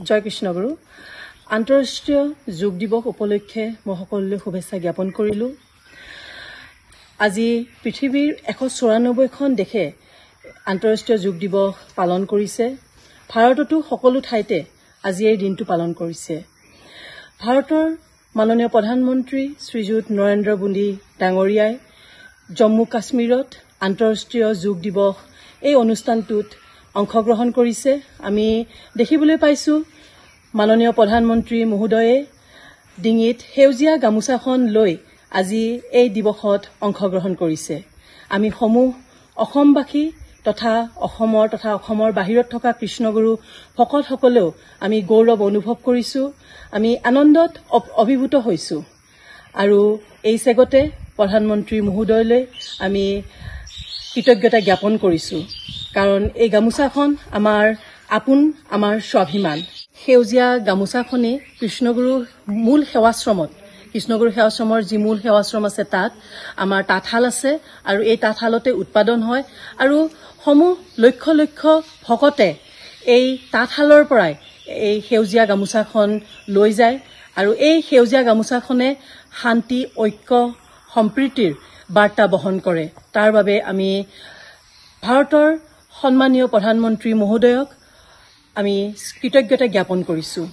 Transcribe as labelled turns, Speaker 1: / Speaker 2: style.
Speaker 1: জয় কৃষ্ণগুৰু আন্তঃৰাষ্ট্ৰীয় যোগ দিৱস উপলক্ষে মই সকলোলৈ শুভেচ্ছা জ্ঞাপন কৰিলোঁ। আজি পৃথিৱীৰ 194খন দেশে আন্তঃৰাষ্ট্ৰীয় যোগ দিৱস পালন কৰিছে। ভাৰততো সকলো ঠাইতে আজি এই দিনটো পালন কৰিছে। ভাৰতৰ মাননীয় প্ৰধানমন্ত্ৰী শ্ৰীযুত নৰেন্দ্ৰ মোদী ডাঙৰীয়াই জম্মু কাশ্মীৰত আন্তঃৰাষ্ট্ৰীয় যোগ দিৱস এই অনুষ্ঠানটোত অংশগ্ৰহণ কৰিছে। আমি দেখিবলৈ পাইছোঁ মাননীয় প্ৰধানমন্ত্ৰী মহোদয়ে ডিঙিত সেউজীয়া গামোচাখন লৈ আজি এই দিৱসত অংশগ্ৰহণ কৰিছে। আমি সমূহ অসমবাসী তথা অসমৰ বাহিৰত থকা কৃষ্ণগুৰু ভকতসকলেও আমি গৌৰৱ অনুভৱ কৰিছোঁ। আমি আনন্দত অভিভূত হৈছোঁ আৰু এই চেগতে প্ৰধানমন্ত্ৰী মহোদয়লৈ আমি কৃতজ্ঞতা জ্ঞাপন কৰিছোঁ, কাৰণ এই গামোচাখন আমাৰ আপোন, আমাৰ স্বাভিমান। সেউজীয়া গামোচাখনে কৃষ্ণগুৰু মূল সেৱাশ্ৰমৰ যি মূল সেৱাশ্ৰম আছে তাত আমাৰ তাঁতশাল আছে আৰু এই তাঁতশালতে উৎপাদন হয় আৰু সমূহ লক্ষ লক্ষ ভকতে এই তাঁতশালৰ পৰাই এই সেউজীয়া গামোচাখন লৈ যায় আৰু এই সেউজীয়া গামোচাখনে শান্তি, ঐক্য, সম্প্ৰীতিৰ বাৰ্তা বহন কৰে। তাৰ বাবে আমি ভাৰতৰ সন্মানীয় প্ৰধানমন্ত্ৰী মহোদয়ক আমি কৃতজ্ঞতা জ্ঞাপন কৰিছোঁ।